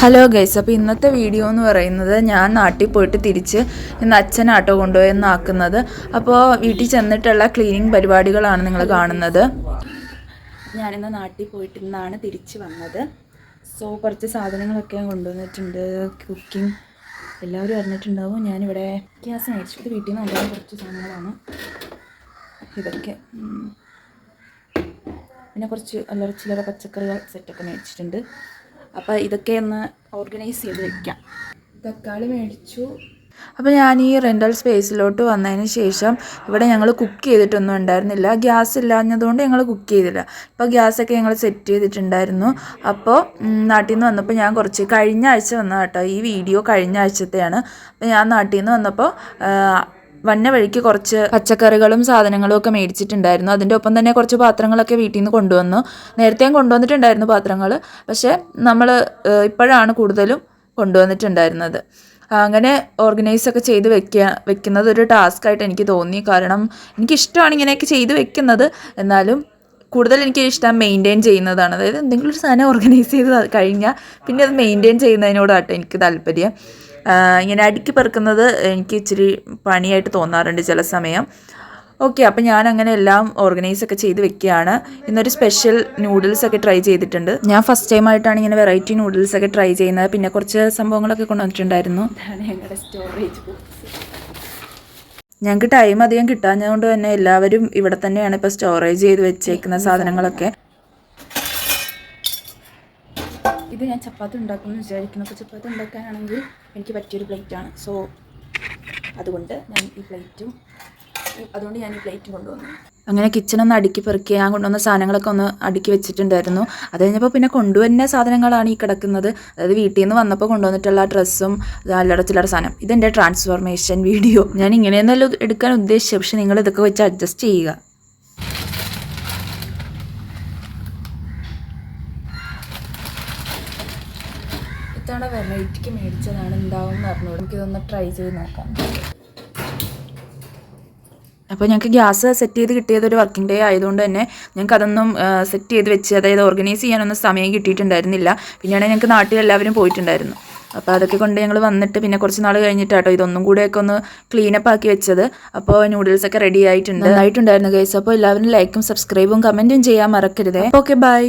Hello guys, അപ്പോൾ ഇന്നത്തെ video എന്ന് പറയുന്നത് ഞാൻ നാട്ടിൽ പോയിട്ട് തിരിച്ച് ഇന്ന് അച്ഛനാട്ടോ കൊണ്ടുപോയെന്നാക്കുന്നത്. അപ്പോൾ വീട്ടിൽ ചെന്നിട്ടുള്ള ക്ലീനിങ് പരിപാടികളാണ് നിങ്ങൾ കാണുന്നത്. ഞാനിന്ന് നാട്ടിൽ പോയിട്ട് ഇന്നാണ് തിരിച്ച് വന്നത്. സോ കുറച്ച് സാധനങ്ങളൊക്കെ കൊണ്ടുവന്നിട്ടുണ്ട്. കുക്കിംഗ് എല്ലാവരും അറിഞ്ഞിട്ടുണ്ടാവും. ഞാനിവിടെ ഗ്യാസ് മേടിച്ചു. ഇത് വീട്ടിൽ നിന്ന് കൊണ്ടുവന്ന കുറച്ച് സാധനങ്ങളാണ് ഇതൊക്കെ. പിന്നെ കുറച്ച് അല്ലറ ചില്ലറ പച്ചക്കറികൾ സെറ്റൊക്കെ മേടിച്ചിട്ടുണ്ട്. അപ്പോൾ ഇതൊക്കെ ഒന്ന് ഓർഗനൈസ് ചെയ്ത് വെക്കാം. തക്കാളി മേടിച്ചു. അപ്പോൾ ഞാൻ ഈ റെൻ്റൽ സ്പേസിലോട്ട് വന്നതിന് ശേഷം ഇവിടെ ഞങ്ങൾ കുക്ക് ചെയ്തിട്ടൊന്നും ഉണ്ടായിരുന്നില്ല. ഗ്യാസ് ഇല്ലാഞ്ഞതുകൊണ്ട് ഞങ്ങൾ കുക്ക് ചെയ്തില്ല. ഇപ്പോൾ ഗ്യാസൊക്കെ ഞങ്ങൾ സെറ്റ് ചെയ്തിട്ടുണ്ടായിരുന്നു. അപ്പോൾ നാട്ടിൽ നിന്ന് വന്നപ്പോൾ ഞാൻ കുറച്ച് കഴിഞ്ഞ ആഴ്ച വന്ന കേട്ടോ, ഈ വീഡിയോ കഴിഞ്ഞ ആഴ്ചത്തെയാണ്. അപ്പോൾ ഞാൻ നാട്ടിൽ നിന്ന് വന്നപ്പോൾ വന്ന വഴിക്ക് കുറച്ച് പച്ചക്കറികളും സാധനങ്ങളും ഒക്കെ മേടിച്ചിട്ടുണ്ടായിരുന്നു. അതിൻ്റെ ഒപ്പം തന്നെ കുറച്ച് പാത്രങ്ങളൊക്കെ വീട്ടിൽ നിന്ന് കൊണ്ടുവന്നു. നേരത്തെയും കൊണ്ടുവന്നിട്ടുണ്ടായിരുന്നു പാത്രങ്ങൾ, പക്ഷേ നമ്മൾ ഇപ്പോഴാണ് കൂടുതലും കൊണ്ടുവന്നിട്ടുണ്ടായിരുന്നത്. അങ്ങനെ ഓർഗനൈസൊക്കെ ചെയ്ത് വെക്കുന്നത് ഒരു ടാസ്ക്കായിട്ട് എനിക്ക് തോന്നി. കാരണം എനിക്കിഷ്ടമാണ് ഇങ്ങനെയൊക്കെ ചെയ്ത് വെക്കുന്നത്. എന്നാലും കൂടുതൽ എനിക്ക് ഇഷ്ടം മെയിൻറ്റെയിൻ ചെയ്യുന്നതാണ്. അതായത് എന്തെങ്കിലും ഒരു സാധനം ഓർഗനൈസ് ചെയ്ത് കഴിഞ്ഞാൽ പിന്നെ അത് മെയിൻറ്റെയിൻ ചെയ്യുന്നതിനോടാട്ടോ എനിക്ക് താല്പര്യം. ഇങ്ങനെ അടുക്കി പെറുക്കുന്നത് എനിക്ക് ഇച്ചിരി പണിയായിട്ട് തോന്നാറുണ്ട് ചില സമയം. ഓക്കെ, അപ്പോൾ ഞാൻ അങ്ങനെ എല്ലാം ഓർഗനൈസൊക്കെ ചെയ്ത് വെക്കുകയാണ്. ഇന്നൊരു സ്പെഷ്യൽ നൂഡിൽസൊക്കെ ട്രൈ ചെയ്തിട്ടുണ്ട്. ഞാൻ ഫസ്റ്റ് ടൈമായിട്ടാണ് ഇങ്ങനെ വെറൈറ്റി നൂഡിൽസൊക്കെ ട്രൈ ചെയ്യുന്നത്. പിന്നെ കുറച്ച് സംഭവങ്ങളൊക്കെ കൊണ്ടുവന്നിട്ടുണ്ടായിരുന്നു. ഇതാണ് ഞങ്ങളുടെ സ്റ്റോറേജ് ബോക്സ്. ഞങ്ങൾക്ക് ടൈം അധികം കിട്ടാഞ്ഞതുകൊണ്ട് തന്നെ എല്ലാവരും ഇവിടെ തന്നെയാണ് ഇപ്പോൾ സ്റ്റോറേജ് ചെയ്ത് വെച്ചേക്കുന്ന സാധനങ്ങളൊക്കെ. ഇത് ഞാൻ ചപ്പാത്തി ഉണ്ടാക്കുമെന്ന് വിചാരിക്കുന്നു. അപ്പോൾ ചപ്പാത്തി ഉണ്ടാക്കാനാണെങ്കിൽ എനിക്ക് പറ്റിയൊരു പ്ലേറ്റാണ്. സോ അതുകൊണ്ട് ഞാൻ ഈ പ്ലേറ്റും കൊണ്ടുവന്നു. അങ്ങനെ കിച്ചണൊന്ന് അടുക്കി പെറുക്കി ഞാൻ കൊണ്ടുവന്ന സാധനങ്ങളൊക്കെ ഒന്ന് അടുക്കി വെച്ചിട്ടുണ്ടായിരുന്നു. അത് കഴിഞ്ഞപ്പോൾ പിന്നെ കൊണ്ടുവന്ന സാധനങ്ങളാണ് ഈ കിടക്കുന്നത്. അതായത് വീട്ടിൽ നിന്ന് വന്നപ്പോൾ കൊണ്ടുവന്നിട്ടുള്ള ഡ്രസ്സും അല്ലറ ചില്ലറ സാധനം. ഇതെൻ്റെ ട്രാൻസ്ഫോർമേഷൻ വീഡിയോ. ഞാൻ ഇങ്ങനെയൊന്നല്ല എടുക്കാൻ ഉദ്ദേശിച്ചത്, പക്ഷെ നിങ്ങൾ ഇതൊക്കെ വെച്ച് അഡ്ജസ്റ്റ് ചെയ്യുക. ഇത്തവണ വെറൈറ്റിക്ക് മേടിച്ചതാണ്, ഉണ്ടാവും എന്ന് അറിഞ്ഞോളൂ. നമുക്കിതൊന്ന് ട്രൈ ചെയ്ത് നോക്കാം. അപ്പോൾ ഞങ്ങൾക്ക് ഗ്യാസ് സെറ്റ് ചെയ്ത് കിട്ടിയത് ഒരു വർക്കിംഗ് ഡേ ആയതുകൊണ്ട് തന്നെ ഞങ്ങൾക്ക് അതൊന്നും സെറ്റ് ചെയ്ത് വെച്ച്, അതായത് ഓർഗനൈസ് ചെയ്യാനൊന്നും സമയം കിട്ടിയിട്ടുണ്ടായിരുന്നില്ല. പിന്നെയാണ് ഞങ്ങൾക്ക് നാട്ടിൽ എല്ലാവരും പോയിട്ടുണ്ടായിരുന്നു. അപ്പോൾ അതൊക്കെ കൊണ്ട് ഞങ്ങൾ വന്നിട്ട് പിന്നെ കുറച്ച് നാൾ കഴിഞ്ഞിട്ടാട്ടോ ഇതൊന്നും കൂടെയൊക്കെ ഒന്ന് ക്ലീനപ്പ് ആക്കി വെച്ചത്. അപ്പോൾ നൂഡിൽസൊക്കെ റെഡി ആയിട്ടുണ്ടായിരുന്നു ഗൈസ്. അപ്പോൾ എല്ലാവരും ലൈക്കും സബ്സ്ക്രൈബും കമൻറ്റും ചെയ്യാൻ മറക്കരുതേ. Okay, by.